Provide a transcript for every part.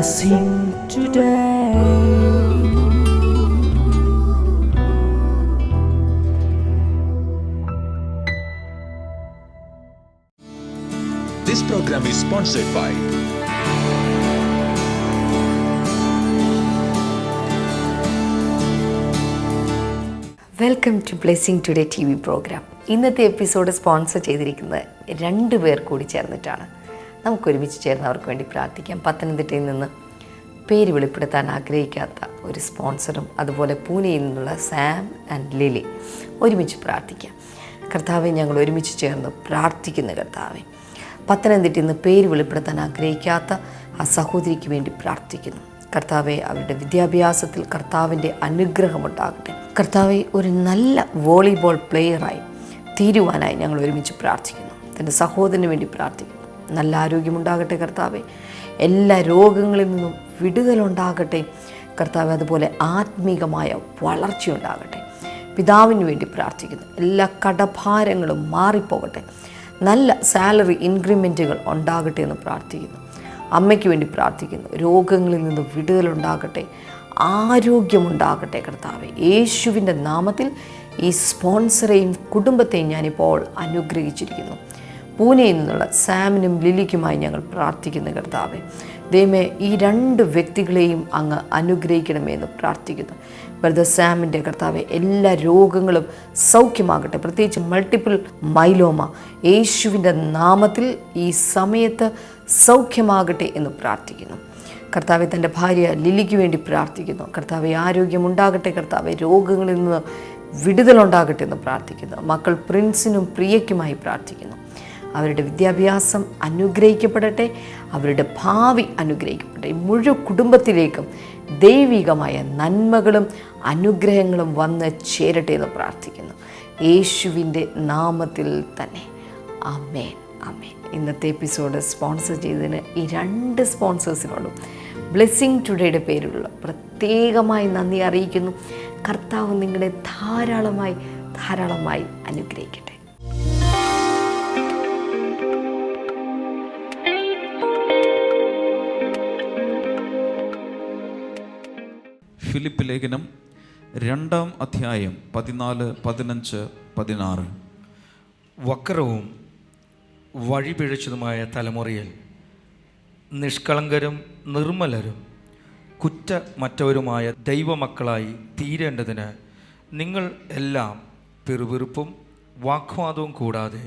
blessing today. This program is sponsored by welcome to blessing today TV program. ഇന്നത്തെ episode sponsor ചെയ്തിരിക്കുന്നത് 2 പേർ കൂടി ചേർന്നിട്ടാണ്. നമുക്കൊരുമിച്ച് ചേർന്ന് അവർക്ക് വേണ്ടി പ്രാർത്ഥിക്കാം. പത്തനംതിട്ടയിൽ നിന്ന് പേര് വെളിപ്പെടുത്താൻ ആഗ്രഹിക്കാത്ത ഒരു സ്പോൺസറും അതുപോലെ പൂനെയിൽ നിന്നുള്ള സാം ആൻഡ് ലിലി ഒരുമിച്ച് പ്രാർത്ഥിക്കാം. കർത്താവെ, ഞങ്ങൾ ഒരുമിച്ച് ചേർന്ന് പ്രാർത്ഥിക്കുന്ന കർത്താവെ, പത്തനംതിട്ടയിൽ നിന്ന് പേര് വെളിപ്പെടുത്താൻ ആഗ്രഹിക്കാത്ത ആ സഹോദരിക്ക് വേണ്ടി പ്രാർത്ഥിക്കുന്നു. കർത്താവെ, അവരുടെ വിദ്യാഭ്യാസത്തിൽ കർത്താവിൻ്റെ അനുഗ്രഹമുണ്ടാകട്ടെ. കർത്താവെ, ഒരു നല്ല വോളിബോൾ പ്ലെയറായി തീരുവാനായി ഞങ്ങൾ ഒരുമിച്ച് പ്രാർത്ഥിക്കുന്നു. തൻ്റെ സഹോദരന് വേണ്ടി പ്രാർത്ഥിക്കുന്നു. നല്ല ആരോഗ്യമുണ്ടാകട്ടെ കർത്താവെ. എല്ലാ രോഗങ്ങളിൽ നിന്നും വിടുതലുണ്ടാകട്ടെ കർത്താവെ. അതുപോലെ ആത്മീകമായ വളർച്ചയുണ്ടാകട്ടെ. പിതാവിന് വേണ്ടി പ്രാർത്ഥിക്കുന്നു. എല്ലാ കടഭാരങ്ങളും മാറിപ്പോകട്ടെ. നല്ല സാലറി ഇൻക്രിമെൻറ്റുകൾ ഉണ്ടാകട്ടെ എന്ന് പ്രാർത്ഥിക്കുന്നു. അമ്മയ്ക്ക് വേണ്ടി പ്രാർത്ഥിക്കുന്നു. രോഗങ്ങളിൽ നിന്ന് വിടുതലുണ്ടാകട്ടെ, ആരോഗ്യമുണ്ടാകട്ടെ കർത്താവെ. യേശുവിൻ്റെ നാമത്തിൽ ഈ സ്പോൺസറേയും കുടുംബത്തെയും ഞാനിപ്പോൾ അനുഗ്രഹിച്ചിരിക്കുന്നു. പൂനെയിൽ നിന്നുള്ള സാമിനും ലിലിക്കുമായി ഞങ്ങൾ പ്രാർത്ഥിക്കുന്നു കർത്താവെ. ദൈവമേ, ഈ 2 വ്യക്തികളെയും അങ്ങ് അനുഗ്രഹിക്കണമെന്ന് പ്രാർത്ഥിക്കുന്നു. ബ്രദർ സാമിൻ്റെ കർത്താവെ, എല്ലാ രോഗങ്ങളും സൗഖ്യമാകട്ടെ, പ്രത്യേകിച്ച് മൾട്ടിപ്പിൾ മൈലോമ യേശുവിൻ്റെ നാമത്തിൽ ഈ സമയത്ത് സൗഖ്യമാകട്ടെ എന്ന് പ്രാർത്ഥിക്കുന്നു. കർത്താവെ, തൻ്റെ ഭാര്യ ലിലിക്ക് വേണ്ടി പ്രാർത്ഥിക്കുന്നു. കർത്താവെ, ആരോഗ്യമുണ്ടാകട്ടെ കർത്താവെ. രോഗങ്ങളിൽ നിന്ന് വിടുതലുണ്ടാകട്ടെ എന്ന് പ്രാർത്ഥിക്കുന്നു. മക്കൾ പ്രിൻസിനും പ്രിയയ്ക്കുമായി പ്രാർത്ഥിക്കുന്നു. അവരുടെ വിദ്യാഭ്യാസം അനുഗ്രഹിക്കപ്പെടട്ടെ, അവരുടെ ഭാവി അനുഗ്രഹിക്കപ്പെടട്ടെ. മുഴുവൻ കുടുംബത്തിലേക്കും ദൈവികമായ നന്മകളും അനുഗ്രഹങ്ങളും വന്ന് ചേരട്ടെ എന്ന് പ്രാർത്ഥിക്കുന്നു. യേശുവിൻ്റെ നാമത്തിൽ തന്നെ ആമേൻ, ആമേൻ. ഇന്നത്തെ എപ്പിസോഡ് സ്പോൺസർ ചെയ്തതിന് ഈ 2 സ്പോൺസേഴ്സിനോടും ബ്ലെസ്സിങ് ടുഡേയുടെ പേരിലുള്ള പ്രത്യേകമായി നന്ദി അറിയിക്കുന്നു. കർത്താവ് നിങ്ങളെ ധാരാളമായി അനുഗ്രഹിക്കട്ടെ. ഫിലിപ്പ് ലേഖനം 2-ാം അധ്യായം 14, 15, 16. വക്രവും വഴിപിഴച്ചതുമായ തലമുറയിൽ നിഷ്കളങ്കരും നിർമ്മലരും കുറ്റമറ്റവരുമായ ദൈവമക്കളായി തീരേണ്ടതിന് നിങ്ങൾ എല്ലാം പിറുപിറുപ്പും വാഗ്വാദവും കൂടാതെ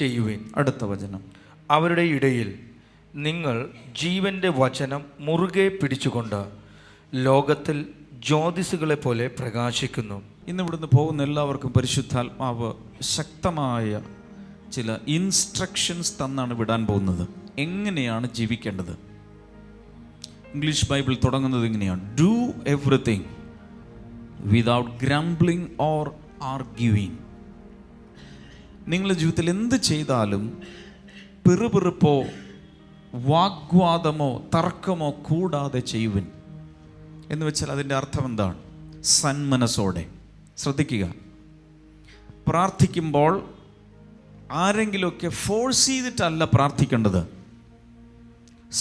ചെയ്യുവിൻ. അടുത്ത വചനം. അവരുടെ ഇടയിൽ നിങ്ങൾ ജീവൻ്റെ വചനം മുറുകെ പിടിച്ചുകൊണ്ട് ലോകത്തിൽ ജ്യോതിസുകളെ പോലെ പ്രകാശിക്കുന്നു. ഇന്നിവിടുന്ന് പോകുന്ന എല്ലാവർക്കും പരിശുദ്ധാത്മാവ് ശക്തമായ ചില ഇൻസ്ട്രക്ഷൻസ് തന്നാണ് വിടാൻ പോകുന്നത്. എങ്ങനെയാണ് ജീവിക്കേണ്ടത്? ഇംഗ്ലീഷ് ബൈബിൾ തുടങ്ങുന്നത് ഇങ്ങനെയാണ്: do everything without grumbling or arguing. നിങ്ങളുടെ ജീവിതത്തിൽ എന്ത് ചെയ്താലും പിറുപിറുപ്പോ വാഗ്വാദമോ തർക്കമോ കൂടാതെ ചെയ്യുവിൻ. എന്ന് വെച്ചാൽ അതിൻ്റെ അർത്ഥം എന്താണ്? സന്മനസ്സോടെ. ശ്രദ്ധിക്കുക, പ്രാർത്ഥിക്കുമ്പോൾ ആരെങ്കിലുമൊക്കെ ഫോഴ്സ് ചെയ്തിട്ടല്ല പ്രാർത്ഥിക്കേണ്ടത്.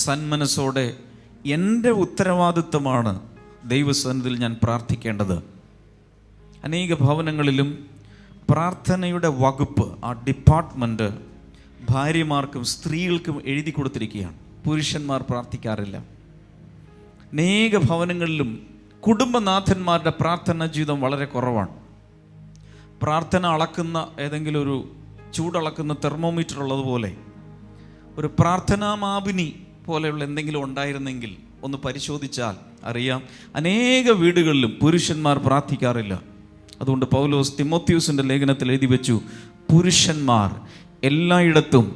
സന്മനസ്സോടെ എൻ്റെ ഉത്തരവാദിത്വമാണ് ദൈവസന്നിധിയിൽ ഞാൻ പ്രാർത്ഥിക്കേണ്ടത്. അനേക ഭവനങ്ങളിലും പ്രാർത്ഥനയുടെ വകുപ്പ്, ആ ഡിപ്പാർട്ട്മെൻറ്റ് ഭാര്യമാർക്കും സ്ത്രീകൾക്കും എഴുതി കൊടുത്തിരിക്കുകയാണ്. പുരുഷന്മാർ പ്രാർത്ഥിക്കാറില്ല. അനേക ഭവനങ്ങളിലും കുടുംബനാഥന്മാരുടെ പ്രാർത്ഥനാ ജീവിതം വളരെ കുറവാണ്. പ്രാർത്ഥന അളക്കുന്ന ഏതെങ്കിലും ഒരു ചൂടളക്കുന്ന തെർമോമീറ്റർ ഉള്ളതുപോലെ ഒരു പ്രാർത്ഥനാമാപിനി പോലെയുള്ള എന്തെങ്കിലും ഉണ്ടായിരുന്നെങ്കിൽ ഒന്ന് പരിശോധിച്ചാൽ അറിയാം, അനേക വീടുകളിലും പുരുഷന്മാർ പ്രാർത്ഥിക്കാറില്ല. അതുകൊണ്ട് പൗലോസ് തിമോത്തിയോസിൻ്റെ ലേഖനത്തിൽ എഴുതി വെച്ചു, പുരുഷന്മാർ എല്ലായിടത്തും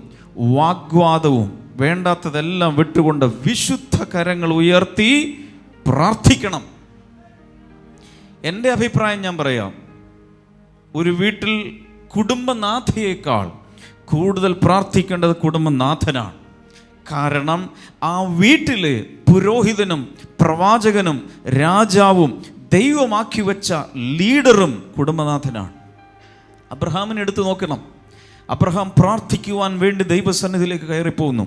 വാഗ്വാദവും വേണ്ടാത്തതെല്ലാം വിട്ടുകൊണ്ട് വിശുദ്ധ കരങ്ങൾ ഉയർത്തി പ്രാർത്ഥിക്കണം. എൻ്റെ അഭിപ്രായം ഞാൻ പറയാം, ഒരു വീട്ടിൽ കുടുംബനാഥയേക്കാൾ കൂടുതൽ പ്രാർത്ഥിക്കേണ്ടത് കുടുംബനാഥനാണ്. കാരണം ആ വീട്ടിലെ പുരോഹിതനും പ്രവാചകനും രാജാവും ദൈവമാക്കി വെച്ച ലീഡറും കുടുംബനാഥനാണ്. അബ്രഹാമിനെ എടുത്തു നോക്കണം. അബ്രഹാം പ്രാർത്ഥിക്കുവാൻ വേണ്ടി ദൈവസന്നിധിയിലേക്ക് കയറിപ്പോകുന്നു.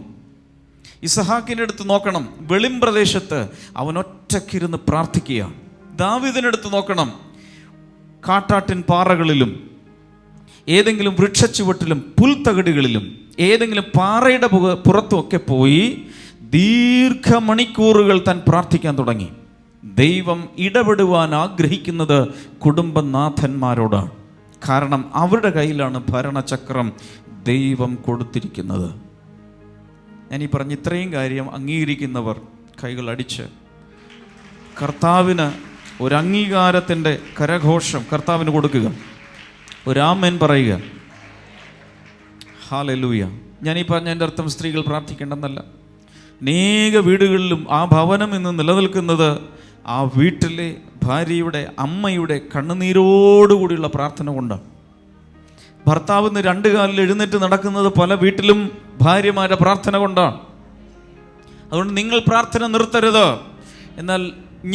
ഇസഹാക്കിൻ്റെ അടുത്ത് നോക്കണം, വെളിമ്പ്രദേശത്ത് അവൻ ഒറ്റയ്ക്കിരുന്ന് പ്രാർത്ഥിക്കുക. ദാവീദിനടുത്ത് നോക്കണം, കാട്ടാട്ടിൻ പാറകളിലും ഏതെങ്കിലും വൃക്ഷച്ചുവട്ടിലും പുൽത്തകിടുകളിലും ഏതെങ്കിലും പാറയുടെ പുറത്തുമൊക്കെ പോയി ദീർഘമണിക്കൂറുകൾ താൻ പ്രാർത്ഥിക്കാൻ തുടങ്ങി. ദൈവം ഇടപെടുവാൻ ആഗ്രഹിക്കുന്നത് കുടുംബനാഥന്മാരോടാണ്. കാരണം അവരുടെ കയ്യിലാണ് ഭരണചക്രം ദൈവം കൊടുത്തിരിക്കുന്നത്. ഞാൻ ഈ പറഞ്ഞ ഇത്രയും കാര്യം അംഗീകരിക്കുന്നവർ കൈകൾ അടിച്ച് കർത്താവിന് ഒരു അംഗീകാരത്തിൻ്റെ കരഘോഷം കർത്താവിന് കൊടുക്കുക. ഒരു ആമേൻ പറയുക. ഹല്ലേലൂയ. ഞാനീ പറഞ്ഞതിൻ്റെ അർത്ഥം സ്ത്രീകൾ പ്രാർത്ഥിക്കേണ്ടെന്നല്ല. അനേക വീടുകളിലും ആ ഭവനം ഇന്ന് നിലനിൽക്കുന്നത് ആ വീട്ടിലെ ഭാര്യയുടെ അമ്മയുടെ കണ്ണുനീരോടുകൂടിയുള്ള പ്രാർത്ഥന കൊണ്ടാണ്. ഭർത്താവിന് 2 കാലിൽ എഴുന്നേറ്റ് നടക്കുന്നത് പല വീട്ടിലും ഭാര്യമാരുടെ പ്രാർത്ഥന കൊണ്ടാണ്. അതുകൊണ്ട് നിങ്ങൾ പ്രാർത്ഥന നിർത്തരുത്. എന്നാൽ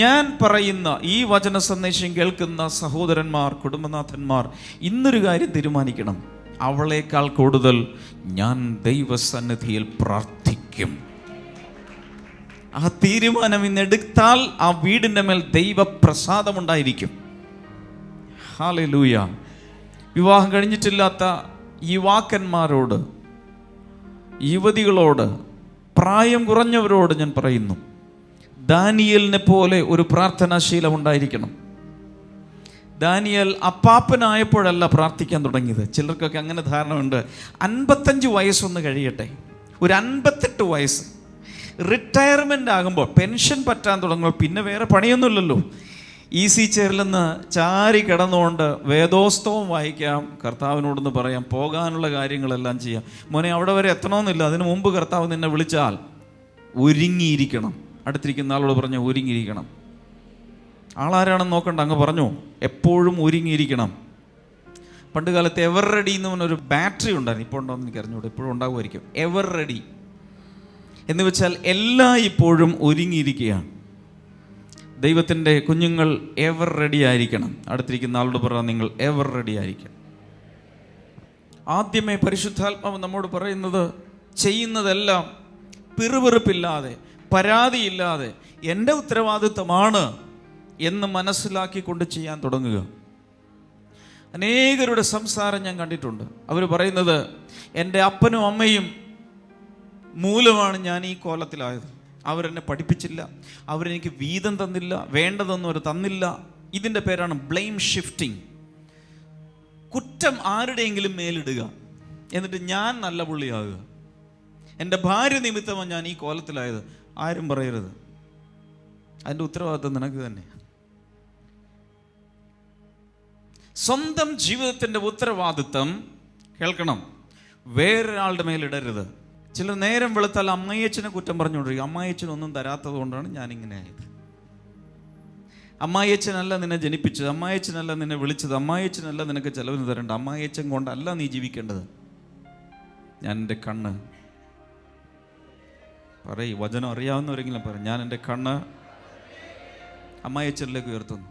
ഞാൻ പറയുന്ന ഈ വചന സന്ദേശം കേൾക്കുന്ന സഹോദരന്മാർ, കുടുംബനാഥന്മാർ ഇന്നൊരു കാര്യം തീരുമാനിക്കണം. അവളേക്കാൾ കൂടുതൽ ഞാൻ ദൈവസന്നിധിയിൽ പ്രാർത്ഥിക്കും. ആ തീരുമാനം ഇന്നെടുത്താൽ ആ വീടിൻ്റെ മേൽ ദൈവപ്രസാദമുണ്ടായിരിക്കും. ഹല്ലേലൂയ. വിവാഹം കഴിഞ്ഞിട്ടില്ലാത്ത യുവാക്കന്മാരോട്, യുവതികളോട്, പ്രായം കുറഞ്ഞവരോട് ഞാൻ പറയുന്നു, ദാനിയേലിനെ പോലെ ഒരു പ്രാർത്ഥനാശീലം ഉണ്ടായിരിക്കണം. ദാനിയേൽ അപ്പാപ്പനായപ്പോഴല്ല പ്രാർത്ഥിക്കാൻ തുടങ്ങിയത്. ചിലർക്കൊക്കെ അങ്ങനെ ധാരണയുണ്ട്. 55 വയസ്സൊന്ന് കഴിയട്ടെ, ഒരു 58 വയസ്സ് റിട്ടയർമെൻ്റ് ആകുമ്പോൾ, പെൻഷൻ പറ്റാൻ തുടങ്ങുമ്പോൾ പിന്നെ വേറെ പണിയൊന്നുമില്ലല്ലോ. ഈസി ചെയറിൽ നിന്ന് ചാരി കിടന്നുകൊണ്ട് വേദോസ്തവം വായിക്കാം, കർത്താവിനോടൊന്ന് പറയാം, പോകാനുള്ള കാര്യങ്ങളെല്ലാം ചെയ്യാം. മോനെ അവിടെ വരെ എത്തണമെന്നില്ല, അതിനു മുമ്പ് കർത്താവ് നിന്നെ വിളിച്ചാൽ ഒരുങ്ങിയിരിക്കണം. അടുത്തിരിക്കുന്ന ആളോട് പറഞ്ഞു ഒരുങ്ങിയിരിക്കണം. ആളാരാണെന്ന് നോക്കണ്ട, അങ്ങ് പറഞ്ഞു എപ്പോഴും ഒരുങ്ങിയിരിക്കണം. പണ്ട് കാലത്ത് എവർ റെഡി എന്ന് പറഞ്ഞൊരു ബാറ്ററി ഉണ്ടായിരുന്നു. ഇപ്പോൾ ഉണ്ടോയെന്ന് എനിക്ക് അറിഞ്ഞൂടെ, എപ്പോഴും ഉണ്ടാകുമായിരിക്കും. എവർ റെഡി എന്ന് വെച്ചാൽ എല്ലാം ഇപ്പോഴും ഒരുങ്ങിയിരിക്കുകയാണ്. ദൈവത്തിൻ്റെ കുഞ്ഞുങ്ങൾ എവർ റെഡി ആയിരിക്കണം. അടുത്തിരിക്കുന്ന ആളോട് പറയാം, നിങ്ങൾ എവർ റെഡി ആയിരിക്കണം. ആദ്യമേ പരിശുദ്ധാത്മാവ് നമ്മോട് പറയുന്നത്, ചെയ്യുന്നതെല്ലാം പിറുപിറുപ്പില്ലാതെ പരാതിയില്ലാതെ എൻ്റെ ഉത്തരവാദിത്വമാണ് എന്ന് മനസ്സിലാക്കിക്കൊണ്ട് ചെയ്യാൻ തുടങ്ങുക. അനേകരുടെ സംസാരം ഞാൻ കണ്ടിട്ടുണ്ട്. അവർ പറയുന്നത്, എൻ്റെ അപ്പനും അമ്മയും മൂലമാണ് ഞാൻ ഈ കോലത്തിലായത്. അവരെന്നെ പഠിപ്പിച്ചില്ല, അവരെനിക്ക് വീതം തന്നില്ല, വേണ്ടതൊന്നും അവർ തന്നില്ല. ഇതിൻ്റെ പേരാണ് ബ്ലെയിം ഷിഫ്റ്റിംഗ്. കുറ്റം ആരുടെയെങ്കിലും മേലിടുക, എന്നിട്ട് ഞാൻ നല്ല പുള്ളിയാകുക. എൻ്റെ ഭാര്യ നിമിത്തമാണ് ഞാൻ ഈ കോലത്തിലായത്, ആരും പറയരുത്, അതിൻ്റെ ഉത്തരവാദിത്വം നിനക്ക് തന്നെ. സ്വന്തം ജീവിതത്തിൻ്റെ ഉത്തരവാദിത്വം കേൾക്കണം, വേറൊരാളുടെ മേലിടരുത്. ചിലർ നേരം വെളുത്താൽ അമ്മായിയച്ഛനെ കുറ്റം പറഞ്ഞുകൊണ്ടിരിക്കും. അമ്മായിയച്ഛനൊന്നും തരാത്തത് കൊണ്ടാണ് ഞാനിങ്ങനെ ആയത്. അമ്മായിയച്ഛനല്ല നിന്നെ ജനിപ്പിച്ചത്, അമ്മായിയച്ഛനല്ല നിന്നെ വിളിച്ചത്, അമ്മായിയച്ഛനല്ല നിനക്ക് ചെലവിന് തരേണ്ട, അമ്മായിയച്ഛൻ കൊണ്ടല്ല നീ ജീവിക്കേണ്ടത്. ഞാൻ എൻ്റെ കണ്ണ് പറയും, വചനം അറിയാവുന്നവരെങ്കിലും പറയും, ഞാൻ എൻ്റെ കണ്ണ് അമ്മായിയച്ഛനിലേക്ക് ഉയർത്തുന്നു.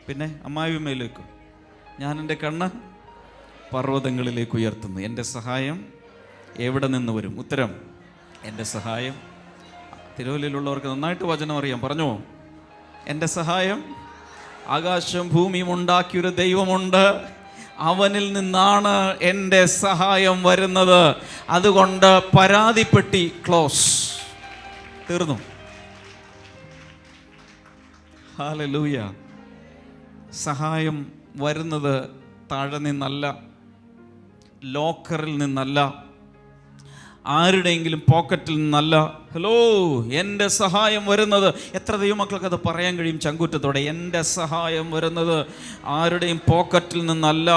പിന്നെ അമ്മായിയമ്മയിലേക്കും ഞാൻ എൻ്റെ കണ്ണ് പർവ്വതങ്ങളിലേക്ക് ഉയർത്തുന്നു. എൻ്റെ സഹായം എവിടെ നിന്ന് വരും? ഉത്തരം, എൻ്റെ സഹായം. തിരുവല്ലയിലുള്ളവർക്ക് നന്നായിട്ട് വചനം അറിയാം, പറഞ്ഞോ, എൻ്റെ സഹായം ആകാശവും ഭൂമിയും ഉണ്ടാക്കിയൊരു ദൈവമുണ്ട്, അവനിൽ നിന്നാണ് എൻ്റെ സഹായം വരുന്നത്. അതുകൊണ്ട് പരാതിപ്പെട്ടി ക്ലോസ്, തീർന്നു. ഹല്ലേലൂയ. സഹായം വരുന്നത് താഴെ നിന്നല്ല, ലോക്കറിൽ നിന്നല്ല, ആരുടെയെങ്കിലും പോക്കറ്റിൽ നിന്നല്ല. ഹലോ, എൻ്റെ സഹായം വരുന്നത്, എത്ര ദൈവമക്കൾക്ക് അത് പറയാൻ കഴിയും ചങ്കൂറ്റത്തോടെ? എൻ്റെ സഹായം വരുന്നത് ആരുടെയും പോക്കറ്റിൽ നിന്നല്ല,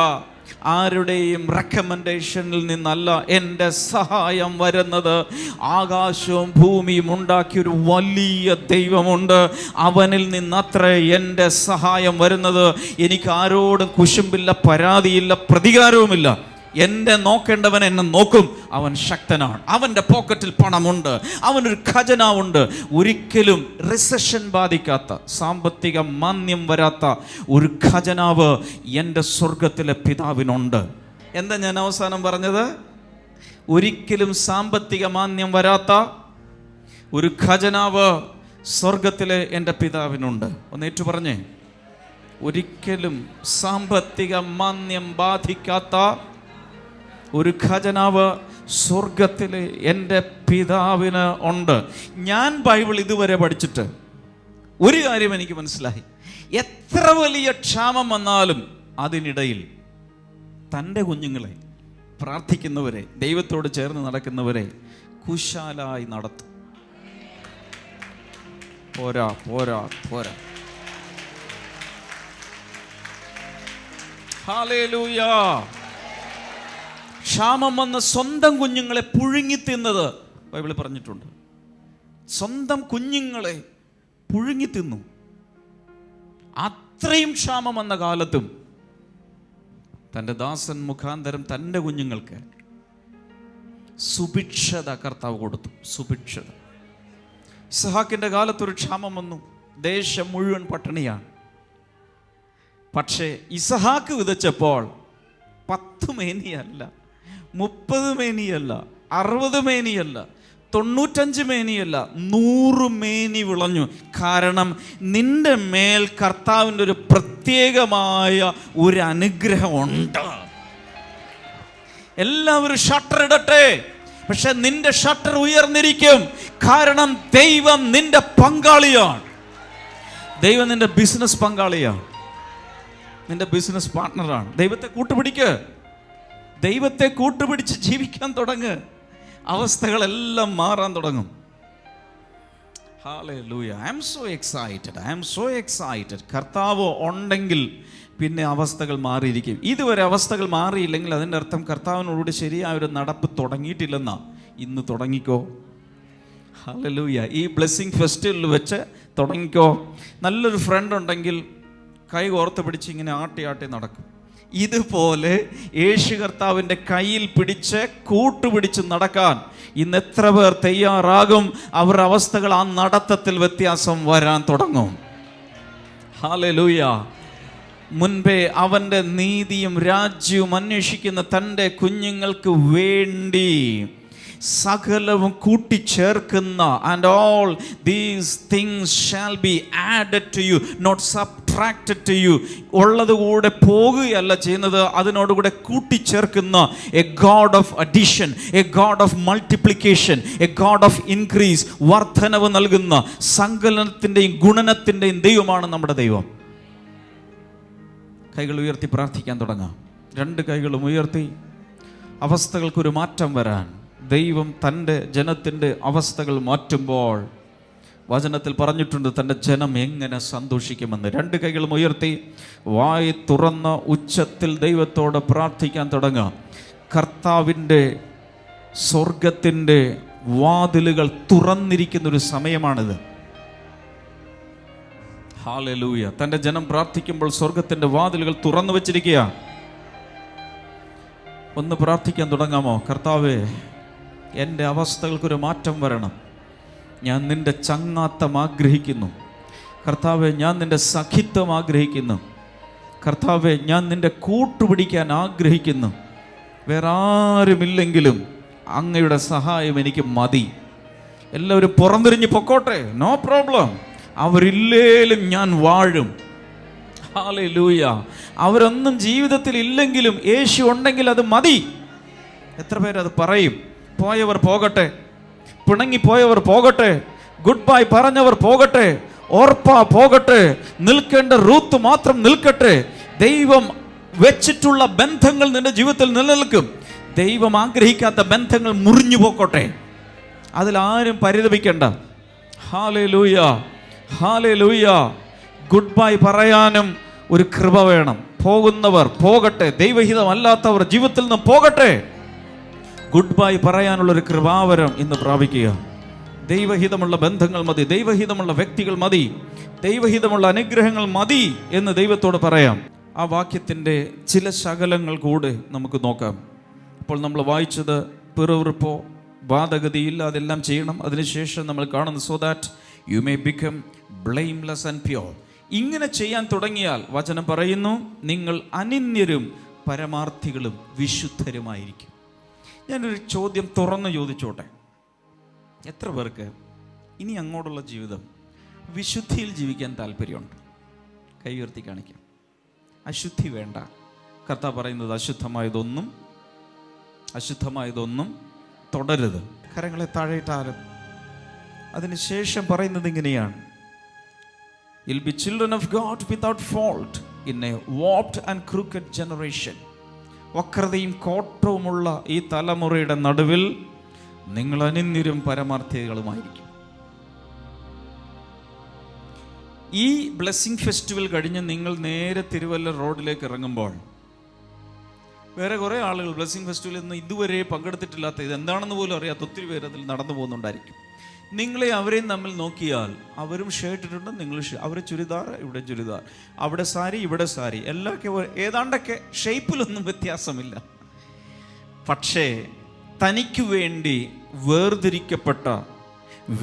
ആരുടെയും റെക്കമെൻഡേഷനിൽ നിന്നല്ല. എൻ്റെ സഹായം വരുന്നത് ആകാശവും ഭൂമിയും ഉണ്ടാക്കിയൊരു വലിയ ദൈവമുണ്ട്, അവനിൽ നിന്നത്രേ എൻ്റെ സഹായം വരുന്നത്. എനിക്ക് ആരോടും കുശുമ്പില്ല, പരാതിയില്ല, പ്രതികാരവുമില്ല. എന്നെ നോക്കേണ്ടവൻ എന്നെ നോക്കും. അവൻ ശക്തനാണ്, അവൻ്റെ പോക്കറ്റിൽ പണമുണ്ട്, അവനൊരു ഖജനാവുണ്ട്. ഒരിക്കലും റിസഷൻ ബാധിക്കാത്ത, സാമ്പത്തിക മാന്ദ്യം വരാത്ത ഒരു ഖജനാവ് എൻ്റെ സ്വർഗത്തിലെ പിതാവിനുണ്ട്. എന്താ ഞാൻ അവസാനം പറഞ്ഞത്? ഒരിക്കലും സാമ്പത്തിക മാന്ദ്യം വരാത്ത ഒരു ഖജനാവ് സ്വർഗത്തിലെ എൻ്റെ പിതാവിനുണ്ട്. ഒന്ന് ഏറ്റു പറഞ്ഞേ, ഒരിക്കലും സാമ്പത്തിക മാന്ദ്യം ബാധിക്കാത്ത ഒരു ഖജനാവ് സ്വർഗത്തിലെ എൻ്റെ പിതാവിന് ഉണ്ട്. ഞാൻ ബൈബിൾ ഇതുവരെ പഠിച്ചിട്ട് ഒരു കാര്യം എനിക്ക് മനസ്സിലായി, എത്ര വലിയ ക്ഷാമം വന്നാലും അതിനിടയിൽ തൻ്റെ കുഞ്ഞുങ്ങളെ, പ്രാർത്ഥിക്കുന്നവരെ, ദൈവത്തോട് ചേർന്ന് നടക്കുന്നവരെ കുശാലായി നടത്തും. പോരാ പോരാ പോരാ. ഹല്ലേലൂയ. ക്ഷാമം വന്ന് സ്വന്തം കുഞ്ഞുങ്ങളെ പുഴുങ്ങി തിന്നത് ബൈബിളിൽ പറഞ്ഞിട്ടുണ്ട്. സ്വന്തം കുഞ്ഞുങ്ങളെ പുഴുങ്ങി തിന്നു. അത്രയും ക്ഷാമം വന്ന കാലത്തും തൻ്റെ ദാസൻ മുഖാന്തരം തൻ്റെ കുഞ്ഞുങ്ങൾക്ക് സുഭിക്ഷത കർത്താവ് കൊടുത്തു. സുഭിക്ഷത. ഇസ്ഹാക്കിൻ്റെ കാലത്തൊരു ക്ഷാമം വന്നു, ദേശം മുഴുവൻ പട്ടിണിയാണ്. പക്ഷേ ഇസ്ഹാക്ക് വിതച്ചപ്പോൾ 10 മേനിയല്ല, 30 മേനിയല്ല, 60 മേനിയല്ല, 95 മേനിയല്ല, 100 മേനി വിളഞ്ഞു. കാരണം നിന്റെ മേൽ കർത്താവിൻ്റെ ഒരു പ്രത്യേകമായ ഒരു അനുഗ്രഹമുണ്ട്. എല്ലാവരും ഷട്ടർ ഇടട്ടെ, പക്ഷെ നിന്റെ ഷട്ടർ ഉയർന്നിരിക്കും. കാരണം ദൈവം നിന്റെ പങ്കാളിയാണ്. ദൈവം നിന്റെ ബിസിനസ് പങ്കാളിയാണ്, നിന്റെ ബിസിനസ് പാർട്ട്ണറാണ്. ദൈവത്തെ കൂട്ടുപിടിക്ക്, ദൈവത്തെ കൂട്ടുപിടിച്ച് ജീവിക്കാൻ തുടങ്ങ്. അവസ്ഥകളെല്ലാം മാറാൻ തുടങ്ങും. Hallelujah. I am so excited, I am so excited. കർത്താവ് ഉണ്ടെങ്കിൽ പിന്നെ അവസ്ഥകൾ മാറിയിരിക്കും. ഇതുവരെ അവസ്ഥകൾ മാറിയില്ലെങ്കിൽ അതിൻ്റെ അർത്ഥം കർത്താവിനോട് ശരിയായ ഒരു നടപ്പ് തുടങ്ങിയിട്ടില്ലെന്നാ. ഇന്ന് തുടങ്ങിക്കോ. ഹല്ലേലൂയ. ഈ ബ്ലെസ്സിങ് ഫെസ്റ്റിവലിൽ വെച്ച് തുടങ്ങിക്കോ. നല്ലൊരു ഫ്രണ്ട് ഉണ്ടെങ്കിൽ കൈ ഓർത്ത് പിടിച്ച് ഇങ്ങനെ ആട്ടി ആട്ടി നടക്കും. ഇതുപോലെ യേശു കർത്താവിൻ്റെ കയ്യിൽ പിടിച്ച് കൂട്ടുപിടിച്ച് നടക്കാൻ ഇന്ന് എത്ര പേർ തയ്യാറാകും? അവരുടെ അവസ്ഥകൾ ആ നടത്തത്തിൽ വ്യത്യാസം വരാൻ തുടങ്ങും. ഹല്ലേലൂയ. മുൻപേ അവൻ്റെ നീതിയും രാജ്യവും അന്വേഷിക്കുന്ന തൻ്റെ കുഞ്ഞുങ്ങൾക്ക് വേണ്ടി സകലവും കൂട്ടിച്ചേർക്കുന്ന and all these things shall be added to you, not subtracted to you. ഉള്ളത് കൂടെ പോകുകയല്ല ചെയ്യുന്നത്, അതിനോടുകൂടെ കൂട്ടിച്ചേർക്കുന്ന a God of addition, a God of multiplication, a God of increase. വർധനവ് നൽകുന്ന സങ്കലനത്തിൻ്റെയും ഗുണനത്തിൻ്റെയും ദൈവമാണ് നമ്മുടെ ദൈവം. കൈകൾ ഉയർത്തി പ്രാർത്ഥിക്കാൻ തുടങ്ങാം. 2 കൈകളും ഉയർത്തി. അവസ്ഥകൾക്കൊരു മാറ്റം വരാൻ ദൈവം തൻ്റെ ജനത്തിൻ്റെ അവസ്ഥകൾ മാറ്റുമ്പോൾ വചനത്തിൽ പറഞ്ഞിട്ടുണ്ട് തൻ്റെ ജനം എങ്ങനെ സന്തോഷിക്കുമെന്ന്. 2 കൈകളും ഉയർത്തി വായി തുറന്ന ഉച്ചത്തിൽ ദൈവത്തോട് പ്രാർത്ഥിക്കാൻ തുടങ്ങാം. കർത്താവിൻ്റെ സ്വർഗത്തിൻ്റെ വാതിലുകൾ തുറന്നിരിക്കുന്നൊരു സമയമാണിത്. ഹല്ലേലൂയ. തൻ്റെ ജനം പ്രാർത്ഥിക്കുമ്പോൾ സ്വർഗത്തിൻ്റെ വാതിലുകൾ തുറന്നു വച്ചിരിക്കുക. ഒന്ന് പ്രാർത്ഥിക്കാൻ തുടങ്ങാമോ? കർത്താവേ, എൻ്റെ അവസ്ഥകൾക്കൊരു മാറ്റം വരണം. ഞാൻ നിൻ്റെ ചങ്ങാത്തം ആഗ്രഹിക്കുന്നു. കർത്താവേ, ഞാൻ നിൻ്റെ സഖിത്വം ആഗ്രഹിക്കുന്നു. കർത്താവേ, ഞാൻ നിൻ്റെ കൂട്ടുപിടിക്കാൻ ആഗ്രഹിക്കുന്നു. വേറെ ആരുമില്ലെങ്കിലും അങ്ങയുടെ സഹായം എനിക്ക് മതി. എല്ലാവരും പുറംതിരിഞ്ഞ് പൊക്കോട്ടെ, നോ പ്രോബ്ലം. അവരില്ലേലും ഞാൻ വാഴും. ഹല്ലേലൂയ. അവരൊന്നും ജീവിതത്തിൽ ഇല്ലെങ്കിലും യേശു ഉണ്ടെങ്കിൽ അത് മതി. എത്ര പേരത് പറയും? പോയവർ പോകട്ടെ, പിണങ്ങിപ്പോയവർ പോകട്ടെ, ഗുഡ് ബൈ പറഞ്ഞവർ പോകട്ടെ, ഓർപ്പ പോകട്ടെ, നിൽക്കേണ്ട റൂത്ത് മാത്രം നിൽക്കട്ടെ. ദൈവം വെച്ചിട്ടുള്ള ബന്ധങ്ങൾ നിന്റെ ജീവിതത്തിൽ നിലനിൽക്കും. ദൈവം ആഗ്രഹിക്കാത്ത ബന്ധങ്ങൾ മുറിഞ്ഞു പോക്കോട്ടെ. അതിലാരും പരിതപിക്കണ്ട. Hallelujah, hallelujah. ഗുഡ് ബൈ പറയാനും ഒരു കൃപ വേണം. പോകുന്നവർ പോകട്ടെ, ദൈവഹിതമല്ലാത്തവർ ജീവിതത്തിൽ നിന്ന് പോകട്ടെ. ഗുഡ് ബൈ പറയാനുള്ളൊരു കൃപാവരം ഇന്ന് പ്രാപിക്കുക. ദൈവഹിതമുള്ള ബന്ധങ്ങൾ മതി, ദൈവഹിതമുള്ള വ്യക്തികൾ മതി, ദൈവഹിതമുള്ള അനുഗ്രഹങ്ങൾ മതി എന്ന് ദൈവത്തോട് പറയാം. ആ വാക്യത്തിൻ്റെ ചില ശകലങ്ങൾ കൂടെ നമുക്ക് നോക്കാം. അപ്പോൾ നമ്മൾ വായിച്ചത് പിറുവിറുപ്പോ വാദഗതിയില്ല, അതെല്ലാം ചെയ്യണം. അതിനുശേഷം നമ്മൾ കാണുന്നത് so that you may become blameless and pure. ഇങ്ങനെ ചെയ്യാൻ തുടങ്ങിയാൽ വചനം പറയുന്നു, നിങ്ങൾ അനിന്യരും പരമാർത്ഥികളും വിശുദ്ധരുമായിരിക്കും. ഞാനൊരു ചോദ്യം തുറന്ന് ചോദിച്ചോട്ടെ. എത്ര പേർക്ക് ഇനി അങ്ങോട്ടുള്ള ജീവിതം വിശുദ്ധിയിൽ ജീവിക്കാൻ താല്പര്യമുണ്ട്? കൈ ഉയർത്തി കാണിക്കാം. അശുദ്ധി വേണ്ട. കർത്താവ് പറയുന്നത് അശുദ്ധമായതൊന്നും തുടരുത്. കരങ്ങളെ താഴെയിട്ടാലും. അതിനുശേഷം പറയുന്നത് ഇങ്ങനെയാണ്: You'll be children of God without fault in a warped and crooked generation. വക്രതയും കോട്ടവുമുള്ള ഈ തലമുറയുടെ നടുവിൽ നിങ്ങൾ അനിന്യരും പരമാർത്ഥികളുമായിരിക്കും. ഈ ബ്ലെസ്സിങ് ഫെസ്റ്റിവൽ കഴിഞ്ഞ് നിങ്ങൾ നേരെ തിരുവല്ല റോഡിലേക്ക് ഇറങ്ങുമ്പോൾ വേറെ കുറേ ആളുകൾ ബ്ലെസ്സിങ് ഫെസ്റ്റിവലിൽ നിന്ന് ഇതുവരെ പങ്കെടുത്തിട്ടില്ലാത്ത, ഇതെന്താണെന്ന് പോലും അറിയാത്ത ഒത്തിരി പേര് അതിൽ നടന്നു പോകുന്നുണ്ടായിരിക്കും. നിങ്ങളെ അവരെയും തമ്മിൽ നോക്കിയാൽ അവരും ഷർട്ട് ഇട്ടിട്ടുണ്ട്, നിങ്ങൾ അവർ ചുരിദാർ, ഇവിടെ ചുരിദാർ, അവിടെ സാരി, ഇവിടെ സാരി, എല്ലാം ഏതാണ്ടൊക്കെ ഷേപ്പിലൊന്നും വ്യത്യാസമില്ല. പക്ഷേ തനിക്ക് വേണ്ടി വേർതിരിക്കപ്പെട്ട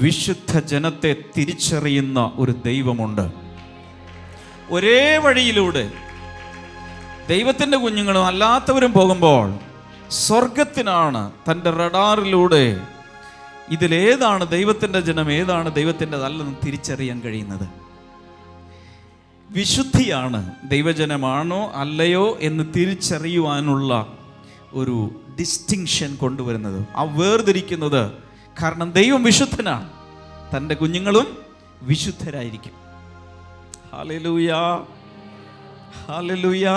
വിശുദ്ധ ജനത്തെ തിരിച്ചറിയുന്ന ഒരു ദൈവമുണ്ട്. ഒരേ വഴിയിലൂടെ ദൈവത്തിൻ്റെ കുഞ്ഞുങ്ങളും അല്ലാത്തവരും പോകുമ്പോൾ സ്വർഗത്തിനാണ് തൻ്റെ റഡാറിലൂടെ ഇതിലേതാണ് ദൈവത്തിൻ്റെ ജനം, ഏതാണ് ദൈവത്തിൻ്റെതല്ലെന്ന് തിരിച്ചറിയാൻ കഴിയുന്നത്. വിശുദ്ധിയാണ് ദൈവജനമാണോ അല്ലയോ എന്ന് തിരിച്ചറിയുവാനുള്ള ഒരു ഡിസ്റ്റിങ്ഷൻ കൊണ്ടുവരുന്നത്, ആ വേർതിരിക്കുന്നത്. കാരണം ദൈവം വിശുദ്ധനാണ്, തൻ്റെ കുഞ്ഞുങ്ങളും വിശുദ്ധരായിരിക്കും. ഹല്ലേലൂയാ, ഹല്ലേലൂയാ.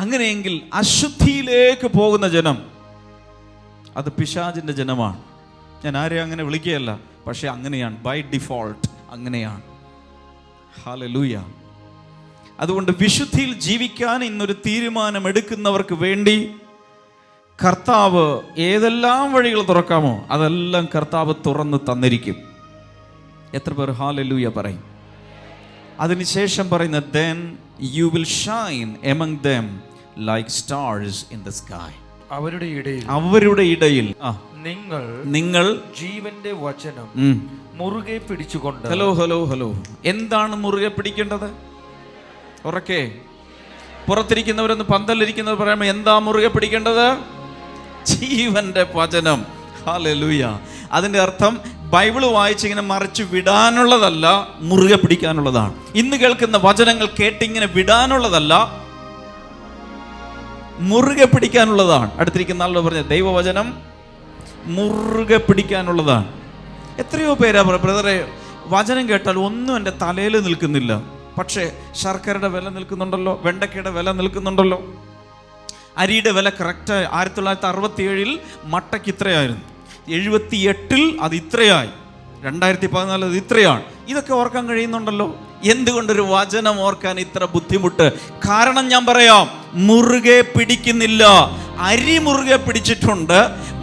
അങ്ങനെയെങ്കിൽ അശുദ്ധിയിലേക്ക് പോകുന്ന ജനം അത് പിശാചിൻ്റെ ജനമാണ്. ഞാൻ ആരെയും അങ്ങനെ വിളിക്കുകയല്ല, പക്ഷെ അങ്ങനെയാണ്, ബൈ ഡിഫോൾട്ട് അങ്ങനെയാണ്. ഹല്ലേലൂയ. അതുകൊണ്ട് വിശുദ്ധിയിൽ ജീവിക്കാൻ ഇന്നൊരു തീരുമാനമെടുക്കുന്നവർക്ക് വേണ്ടി കർത്താവ് ഏതെല്ലാം വഴികൾ തുറക്കാമോ അതെല്ലാം കർത്താവ് തുറന്ന് തന്നിരിക്കും. എത്ര പേർ ഹല്ലേലൂയ പറയും? അതിനുശേഷം പറയുന്നത്, then you will shine among them like stars in the sky. അവരുടെ ഇടയിൽ നിങ്ങൾ ജീവന്റെ വചനം മുറുകെ പിടിച്ചുകൊണ്ട്. ഹലോ, എന്താണ് മുറുകെ പിടിക്കേണ്ടത്? ഉറക്കെ പുറത്തിരിക്കുന്നവരെന്ന് പന്തലിരിക്കുന്നവർ പറയുമ്പോൾ എന്താ മുറുകെ പിടിക്കേണ്ടത്? ജീവന്റെ വചനം. ഹല്ലേലൂയ. അതിന്റെ അർത്ഥം ബൈബിള് വായിച്ചിങ്ങനെ മറിച്ച് വിടാനുള്ളതല്ല, മുറുകെ പിടിക്കാനുള്ളതാണ്. ഇന്ന് കേൾക്കുന്ന വചനങ്ങൾ കേട്ടിങ്ങനെ വിടാനുള്ളതല്ല, മുറുകെ പിടിക്കാനുള്ളതാണ്. അടുത്തിരിക്കുന്ന ആളോട് പറഞ്ഞ ദൈവവചനം മുറുകെ പിടിക്കാനുള്ളതാണ്. എത്രയോ പേരാ ബ്രദറെ വചനം കേട്ടാൽ ഒന്നും എൻ്റെ തലയിൽ നിൽക്കുന്നില്ല, പക്ഷേ ശർക്കരയുടെ വില നിൽക്കുന്നുണ്ടല്ലോ, വെണ്ടക്കയുടെ വില നിൽക്കുന്നുണ്ടല്ലോ, അരിയുടെ വില കറക്റ്റ് 1967 മട്ടയ്ക്ക് ഇത്രയായിരുന്നു, 78 അത് ഇത്രയായി, 2014 അത് ഇത്രയാണ്. ഇതൊക്കെ ഓർക്കാൻ കഴിയുന്നുണ്ടല്ലോ. എന്തുകൊണ്ടൊരു വചനം ഓർക്കാൻ ഇത്ര ബുദ്ധിമുട്ട്? കാരണം ഞാൻ പറയാം, മുറുകെ പിടിക്കുന്നില്ല. അരി മുറുകെ പിടിച്ചിട്ടുണ്ട്,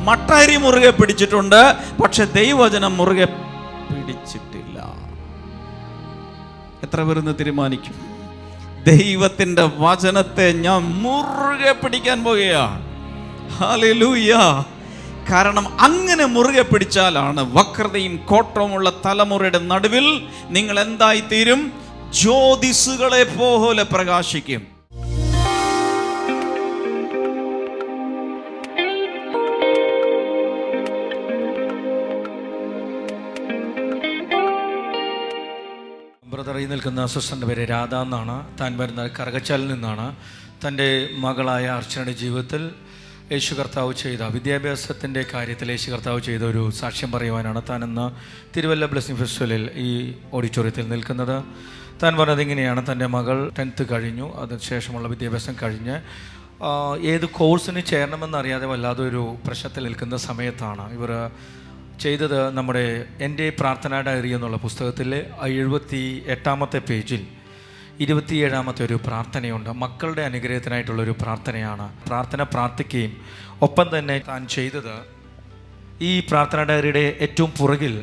മട്ട അരി മുറുകെ പിടിച്ചിട്ടുണ്ട്, പക്ഷെ ദൈവവചനം മുറുകെ പിടിച്ചിട്ടില്ല. എത്ര പേരെന്ന് തീരുമാനിക്കും? ദൈവത്തിൻ്റെ വചനത്തെ ഞാൻ മുറുകെ പിടിക്കാൻ പോകുകയാണ്. ഹല്ലേലൂയ. കാരണം അങ്ങനെ മുറുകെ പിടിച്ചാലാണ് വക്രതയും കോട്ടവുമുള്ള തലമുറയുടെ നടുവിൽ നിങ്ങൾ എന്തായിത്തീരും? ജ്യോതിസുകളെ പോലെ പ്രകാശിക്കും. ബ്രദർ ഈ നിൽക്കുന്ന സിസ്റ്ററിൻ്റെ പേര് രാധ എന്നാണ്. താൻ വരുന്ന കറുകച്ചാലിൽ നിന്നാണ്. തൻ്റെ മകളായ അർച്ചനയുടെ ജീവിതത്തിൽ യേശു കർത്താവ് ചെയ്ത വിദ്യാഭ്യാസത്തിൻ്റെ കാര്യത്തിൽ യേശു കർത്താവ് ചെയ്ത ഒരു സാക്ഷ്യം പറയുവാനാണ് താൻ ഇന്ന് തിരുവല്ല ബ്ലെസ്സിങ് ഫെസ്റ്റിവലിൽ ഈ ഓഡിറ്റോറിയത്തിൽ നിൽക്കുന്നത്. താൻ പറഞ്ഞത് ഇങ്ങനെയാണ്: തൻ്റെ മകൾ 10th കഴിഞ്ഞു, അതിനുശേഷമുള്ള വിദ്യാഭ്യാസം കഴിഞ്ഞ് ഏത് കോഴ്സിന് ചേരണമെന്നറിയാതെ വല്ലാതെ ഒരു പ്രശ്നത്തിൽ നിൽക്കുന്ന സമയത്താണ് ഇവർ ചെയ്തത് നമ്മുടെ എൻ്റെ പ്രാർത്ഥനാ ഡയറി എന്നുള്ള പുസ്തകത്തിലെ 78ാമത്തെ പേജിൽ 27ാമത്തെ ഒരു പ്രാർത്ഥനയുണ്ട്. മക്കളുടെ അനുഗ്രഹത്തിനായിട്ടുള്ളൊരു പ്രാർത്ഥനയാണ്. പ്രാർത്ഥിക്കുകയും ഒപ്പം തന്നെ താൻ ചെയ്തത് ഈ പ്രാർത്ഥനാ ഡയറിയുടെ ഏറ്റവും പുറകിൽ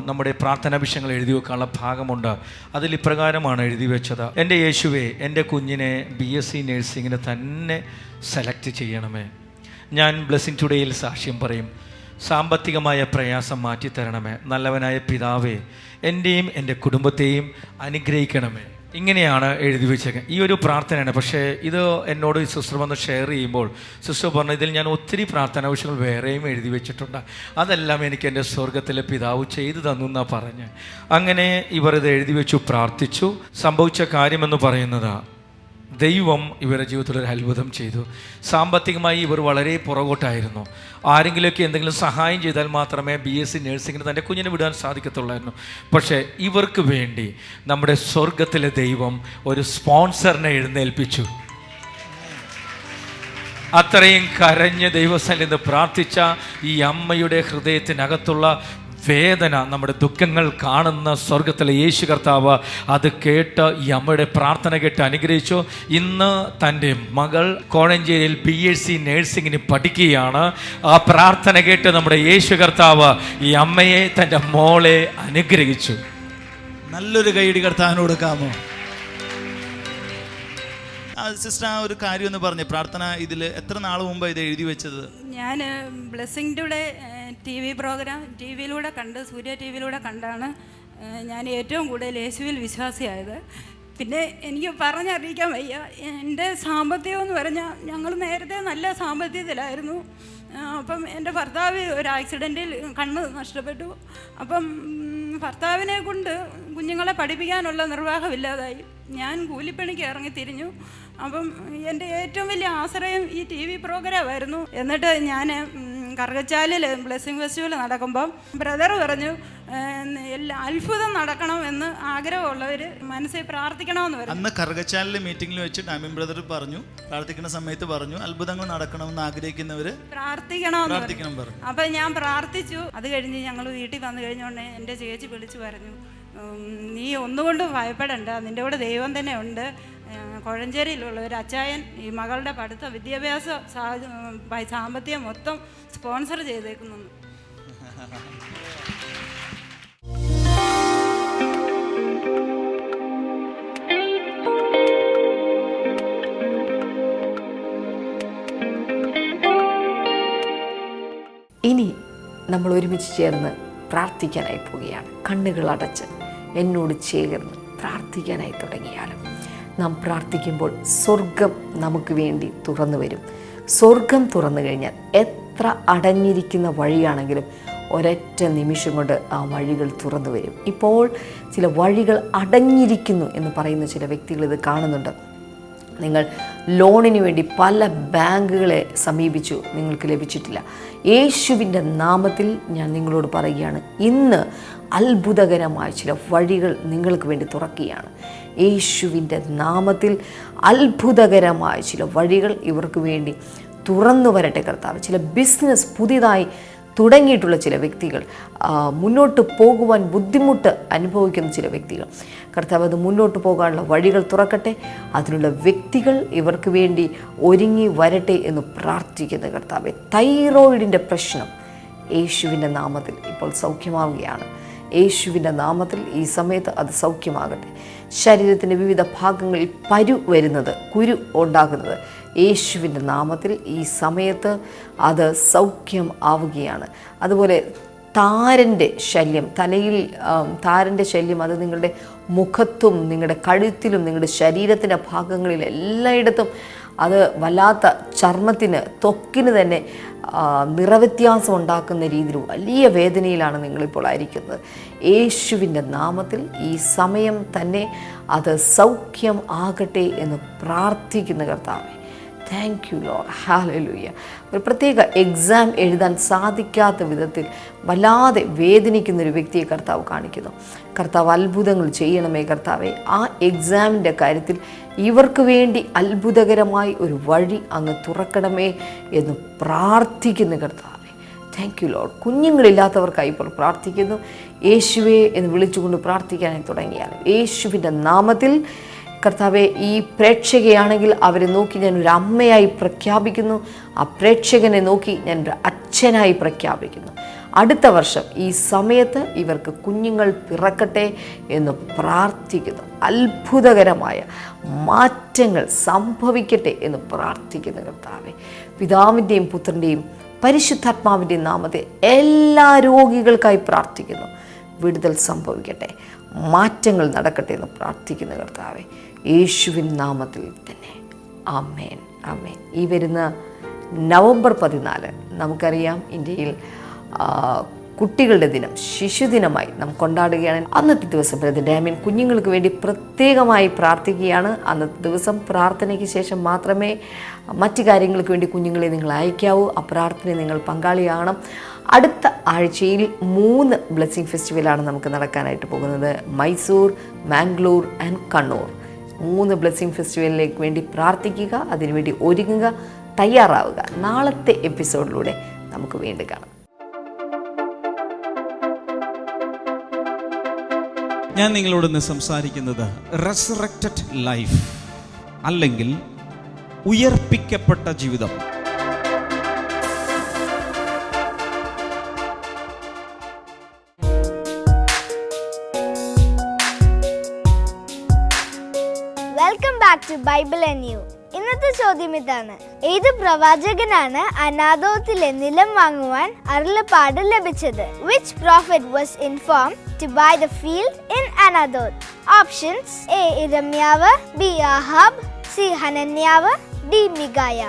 നമ്മുടെ പ്രാർത്ഥനാ വിഷയങ്ങൾ എഴുതി വെക്കാനുള്ള ഭാഗമുണ്ട്. അതിൽ ഇപ്രകാരമാണ് എഴുതി വെച്ചത്: എൻ്റെ യേശുവേ, എൻ്റെ കുഞ്ഞിനെ BSc നഴ്സിങ്ങിന് തന്നെ സെലക്ട് ചെയ്യണമേ. ഞാൻ ബ്ലെസ്സിങ് ടുഡേയിൽ സാക്ഷ്യം പറയും. സാമ്പത്തികമായ പ്രയാസം മാറ്റിത്തരണമേ. നല്ലവനായ പിതാവേ, എൻ്റെയും എൻ്റെ കുടുംബത്തെയും അനുഗ്രഹിക്കണമേ. ഇങ്ങനെയാണ് എഴുതി വെച്ചേക്കുന്നത്. ഈ ഒരു പ്രാർത്ഥനയാണ്. പക്ഷേ ഇത് എന്നോട് ഈ സിസ്റ്റർ വന്ന് ഷെയർ ചെയ്യുമ്പോൾ സിസ്റ്റർ പറഞ്ഞു, ഇതിൽ ഞാൻ ഒത്തിരി പ്രാർത്ഥന ആവശ്യങ്ങൾ വേറെയും എഴുതി വെച്ചിട്ടുണ്ട്, അതെല്ലാം എനിക്ക് എൻ്റെ സ്വർഗത്തിലെ പിതാവ് ചെയ്തു തന്നു എന്നാണ് പറഞ്ഞ്. അങ്ങനെ ഇവർ ഇത് എഴുതി വെച്ചു, പ്രാർത്ഥിച്ചു. സംഭവിച്ച കാര്യമെന്ന് പറയുന്നത് ദൈവം ഇവരുടെ ജീവിതത്തിൽ ഒരു അത്ഭുതം ചെയ്തു. സാമ്പത്തികമായി ഇവർ വളരെ പുറകോട്ടായിരുന്നു. ആരെങ്കിലുമൊക്കെ എന്തെങ്കിലും സഹായം ചെയ്താൽ മാത്രമേ BSc നഴ്സിങ്ങിന് തൻ്റെ കുഞ്ഞിനെ വിടാൻ സാധിക്കത്തുള്ളായിരുന്നു. പക്ഷേ ഇവർക്ക് വേണ്ടി നമ്മുടെ സ്വർഗത്തിലെ ദൈവം ഒരു സ്പോൺസറിനെ എഴുന്നേൽപ്പിച്ചു. അത്രയും കരഞ്ഞ് ദൈവസന്നിധിയിൽ പ്രാർത്ഥിച്ച ഈ അമ്മയുടെ ഹൃദയത്തിനകത്തുള്ള വേദന, നമ്മുടെ ദുഃഖങ്ങൾ കാണുന്ന സ്വർഗത്തിലെ യേശു കർത്താവ് അത് കേട്ട് ഈ അമ്മയുടെ പ്രാർത്ഥന കേട്ട് അനുഗ്രഹിച്ചു. ഇന്ന് തൻ്റെ മകൾ കോഴഞ്ചേരിയിൽ BSc നഴ്സിങ്ങിന് പഠിക്കുകയാണ്. ആ പ്രാർത്ഥന കേട്ട് നമ്മുടെ യേശു കർത്താവ് ഈ അമ്മയെ, തൻ്റെ മോളെ അനുഗ്രഹിച്ചു. നല്ലൊരു കൈയടി കർത്താവിന് കൊടുക്കാമോ? സിസ്റ്റർ, ആ ഒരു കാര്യം ഒന്ന് പറഞ്ഞു. പ്രാർത്ഥന ഇതിൽ എത്ര നാൾ മുമ്പ് ഇത് എഴുതി വെച്ചത്? ഞാൻ ബ്ലെസ്സിംഗ് ടുഡേ TV പ്രോഗ്രാം TV-യിലൂടെ കണ്ട്, സൂര്യ TV-യിലൂടെ കണ്ടാണ് ഞാൻ ഏറ്റവും കൂടുതൽ യേശുവിൽ വിശ്വാസിയായത്. പിന്നെ എനിക്ക് പറഞ്ഞറിയിക്കാൻ വയ്യ. എൻ്റെ സാമ്പത്തികം എന്ന് പറഞ്ഞാൽ ഞങ്ങൾ നേരത്തെ നല്ല സാമ്പത്തികത്തിലായിരുന്നു. അപ്പം എൻ്റെ ഭർത്താവ് ഒരു ആക്സിഡൻറ്റിൽ കണ്ണ് നഷ്ടപ്പെട്ടു. അപ്പം ഭർത്താവിനെ കൊണ്ട് കുഞ്ഞുങ്ങളെ പഠിപ്പിക്കാനുള്ള നിർവാഹമില്ലാതായി. ഞാൻ കൂലിപ്പണിക്ക് ഇറങ്ങി തിരിഞ്ഞു. അപ്പം എൻ്റെ ഏറ്റവും വലിയ ആശ്രയം ഈ TV പ്രോഗ്രാമായിരുന്നു. എന്നിട്ട് ഞാൻ കറുകച്ചാലിൽ ബ്ലെസ്സിങ് ഫെസ്റ്റിവൽ നടക്കുമ്പം ബ്രദർ പറഞ്ഞു, എല്ലാ അത്ഭുതം നടക്കണമെന്ന് ആഗ്രഹമുള്ളവർ മനസ്സിൽ പ്രാർത്ഥിക്കണമെന്ന് പറഞ്ഞു. അന്ന് കറുകച്ചാലിലെ മീറ്റിംഗിൽ വെച്ച് ഡാമിൻ ബ്രദർ പറഞ്ഞു, പ്രാർത്ഥിക്കുന്ന സമയത്ത് പറഞ്ഞു, അത്ഭുതങ്ങൾ നടക്കണമെന്ന് ആഗ്രഹിക്കുന്നവർ പ്രാർത്ഥിക്കണം പറഞ്ഞു. അപ്പം ഞാൻ പ്രാർത്ഥിച്ചു. അത് കഴിഞ്ഞ് ഞങ്ങൾ വീട്ടിൽ വന്നു കഴിഞ്ഞുകൊണ്ട് എൻ്റെ ചേച്ചി വിളിച്ചു പറഞ്ഞു, നീ ഒന്നുകൊണ്ടും ഭയപ്പെടണ്ട, നിൻ്റെ കൂടെ ദൈവം തന്നെ ഉണ്ട്. കോഴഞ്ചേരിയിലുള്ള ഒരു അച്ചായൻ ഈ മകളുടെ പഠിത്ത വിദ്യാഭ്യാസ സാമ്പത്തികം മൊത്തം സ്പോൺസർ ചെയ്തേക്കുന്നു. ഇനി നമ്മൾ ഒരുമിച്ച് ചേർന്ന് പ്രാർത്ഥിക്കാനായി പോവുകയാണ്. കണ്ണുകൾ അടച്ച് എന്നോട് ചേർന്ന് പ്രാർത്ഥിക്കാനായി തുടങ്ങിയാലും നാം പ്രാർത്ഥിക്കുമ്പോൾ സ്വർഗം നമുക്ക് വേണ്ടി തുറന്നു വരും. സ്വർഗം തുറന്നു കഴിഞ്ഞാൽ എത്ര അടഞ്ഞിരിക്കുന്ന വഴിയാണെങ്കിലും ഒരൊറ്റ നിമിഷം കൊണ്ട് ആ വഴികൾ തുറന്നു വരും. ഇപ്പോൾ ചില വഴികൾ അടഞ്ഞിരിക്കുന്നു എന്ന് പറയുന്ന ചില വ്യക്തികൾ ഇത് കാണുന്നുണ്ട്. നിങ്ങൾ ലോണിന് വേണ്ടി പല ബാങ്കുകളെ സമീപിച്ചു, നിങ്ങൾക്ക് ലഭിച്ചിട്ടില്ല. യേശുവിൻ്റെ നാമത്തിൽ ഞാൻ നിങ്ങളോട് പറയുകയാണ്, ഇന്ന് അത്ഭുതകരമായ ചില വഴികൾ നിങ്ങൾക്ക് വേണ്ടി തുറക്കുകയാണ്. യേശുവിൻ്റെ നാമത്തിൽ അത്ഭുതകരമായ ചില വഴികൾ ഇവർക്ക് വേണ്ടി തുറന്നു വരട്ടെ കർത്താവ്. ചില ബിസിനസ് പുതിയതായി തുടങ്ങിയിട്ടുള്ള ചില വ്യക്തികൾ, മുന്നോട്ട് പോകുവാൻ ബുദ്ധിമുട്ട് അനുഭവിക്കുന്ന ചില വ്യക്തികൾ, കർത്താവ് അത് മുന്നോട്ട് പോകാനുള്ള വഴികൾ തുറക്കട്ടെ. അതിനുള്ള വ്യക്തികൾ ഇവർക്ക് വേണ്ടി ഒരുങ്ങി വരട്ടെ എന്ന് പ്രാർത്ഥിക്കുന്ന കർത്താവെ. തൈറോയിഡിൻ്റെ പ്രശ്നം യേശുവിൻ്റെ നാമത്തിൽ ഇപ്പോൾ സൗഖ്യമാവുകയാണ്. യേശുവിൻ്റെ നാമത്തിൽ ഈ സമയത്ത് അത് സൗഖ്യമാകട്ടെ. ശരീരത്തിൻ്റെ വിവിധ ഭാഗങ്ങളിൽ പരു വരുന്നത്, കുരു ഉണ്ടാകുന്നത്, യേശുവിൻ്റെ നാമത്തിൽ ഈ സമയത്ത് അത് സൗഖ്യം ആവുകയാണ്. അതുപോലെ താരൻ്റെ ശല്യം, തലയിൽ താരൻ്റെ ശല്യം, അത് നിങ്ങളുടെ മുഖത്തും നിങ്ങളുടെ കഴുത്തിലും നിങ്ങളുടെ ശരീരത്തിൻ്റെ ഭാഗങ്ങളിൽ എല്ലായിടത്തും അത് വല്ലാത്ത ചർമ്മത്തിന്, ത്വക്കിന് തന്നെ നിറവ്യത്യാസം ഉണ്ടാക്കുന്ന രീതിയിൽ വലിയ വേദനയിലാണ് നിങ്ങളിപ്പോൾ ആയിരിക്കുന്നത്. യേശുവിൻ്റെ നാമത്തിൽ ഈ സമയം തന്നെ അത് സൗഖ്യം ആകട്ടെ എന്ന് പ്രാർത്ഥിക്കുന്ന കർത്താവേ, താങ്ക് യു ലോർഡ്. ഹല്ലേലൂയ. ഒരു പ്രത്യേക എക്സാം എഴുതാൻ സാധിക്കാത്ത വിധത്തിൽ വല്ലാതെ വേദനിക്കുന്നൊരു വ്യക്തിയെ കർത്താവ് കാണിക്കുന്നു. കർത്താവ് അത്ഭുതങ്ങൾ ചെയ്യണമേ കർത്താവെ. ആ എക്സാമിൻ്റെ കാര്യത്തിൽ ഇവർക്ക് വേണ്ടി അത്ഭുതകരമായി ഒരു വഴി അങ്ങ് തുറക്കണമേ എന്ന് പ്രാർത്ഥിക്കുന്ന കർത്താവെ, താങ്ക് യു ലോർഡ്. കുഞ്ഞുങ്ങളില്ലാത്തവർക്കായി ഇപ്പോൾ പ്രാർത്ഥിക്കുന്നു. യേശുവേ എന്ന് വിളിച്ചുകൊണ്ട് പ്രാർത്ഥിക്കാനായി തുടങ്ങിയാൽ യേശുവിൻ്റെ നാമത്തിൽ കർത്താവെ, ഈ പ്രേക്ഷകയാണെങ്കിൽ അവരെ നോക്കി ഞാൻ ഒരു അമ്മയായി പ്രഖ്യാപിക്കുന്നു. ആ പ്രേക്ഷകനെ നോക്കി ഞാൻ ഒരു അച്ഛനായി പ്രഖ്യാപിക്കുന്നു. അടുത്ത വർഷം ഈ സമയത്ത് ഇവർക്ക് കുഞ്ഞുങ്ങൾ പിറക്കട്ടെ എന്ന് പ്രാർത്ഥിക്കുന്നു. അത്ഭുതകരമായ മാറ്റങ്ങൾ സംഭവിക്കട്ടെ എന്ന് പ്രാർത്ഥിക്കുന്നു കർത്താവെ. പിതാവിൻ്റെയും പുത്രൻ്റെയും പരിശുദ്ധാത്മാവിൻ്റെയും നാമത്തിൽ എല്ലാ രോഗികൾക്കായി പ്രാർത്ഥിക്കുന്നു. വിടുതൽ സംഭവിക്കട്ടെ, മാറ്റങ്ങൾ നടക്കട്ടെ എന്ന് പ്രാർത്ഥിക്കുന്ന കർത്താവേ, യേശുവിൻ നാമത്തിൽ തന്നെ. ആമേൻ, ആമേൻ. ഈ വരുന്ന നവംബർ 14 നമുക്കറിയാം ഇന്ത്യയിൽ കുട്ടികളുടെ ദിനം, ശിശുദിനമായി നാം കൊണ്ടാടുകയാണ്. അന്നത്തെ ദിവസം ബ്രദർ ഡാമിൻ കുഞ്ഞുങ്ങൾക്ക് വേണ്ടി പ്രത്യേകമായി പ്രാർത്ഥിക്കുകയാണ്. അന്നത്തെ ദിവസം പ്രാർത്ഥനയ്ക്ക് ശേഷം മാത്രമേ മറ്റു കാര്യങ്ങൾക്ക് വേണ്ടി കുഞ്ഞുങ്ങളെ നിങ്ങൾ അയക്കാവൂ. ആ പ്രാർത്ഥനയിൽ നിങ്ങൾ പങ്കാളിയാകണം. അടുത്ത ആഴ്ചയിൽ 3 ബ്ലെസ്സിങ് ഫെസ്റ്റിവലാണ് നമുക്ക് നടക്കാനായിട്ട് പോകുന്നത്. മൈസൂർ, മാംഗ്ലൂർ ആൻഡ് കണ്ണൂർ. 3 ബ്ലെസ്സിങ് ഫെസ്റ്റിവലിലേക്ക് വേണ്ടി പ്രാർത്ഥിക്കുക, അതിനുവേണ്ടി ഒരുങ്ങുക, തയ്യാറാവുക. നാളത്തെ എപ്പിസോഡിലൂടെ നമുക്ക് വീണ്ടും കാണാം. ഞാൻ നിങ്ങളോട് ഇന്ന് സംസാരിക്കുന്നത് റെസറക്റ്റഡ് ലൈഫ് അല്ലെങ്കിൽ ഉയർപ്പിക്കപ്പെട്ട ജീവിതം. Welcome back to Bible and you. ഇന്നത്തെ ചോദ്യം ഇതാണ്: ഏത് പ്രവാചകനാണ് അനാഥോത്തിലെ നിലം വാങ്ങുവാൻ അരുളപ്പാട് ലഭിച്ചത്? Which prophet was informed to buy the field in Anathoth? Options: A. ഇരമ്യാവ്, B. ആഹാബ്, C. ഹനന്യാവ്, D. മികായ.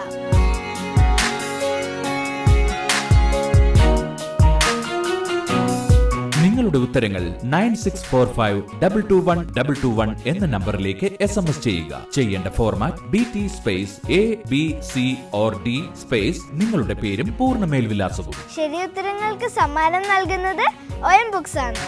നിങ്ങളുടെ ഉത്തരങ്ങൾ 9645221221 എന്ന നമ്പറിലേക്ക് SMS ചെയ്യുക. ചെയ്യേണ്ട format BT space ABC or D space നിങ്ങളുടെ പേരും പൂർണ്ണ മേൽവിലാസവും. ശരി ഉത്തരങ്ങൾക്ക് സമ്മാനം നൽകുന്നത് OM ബുക്സ് ആണ്.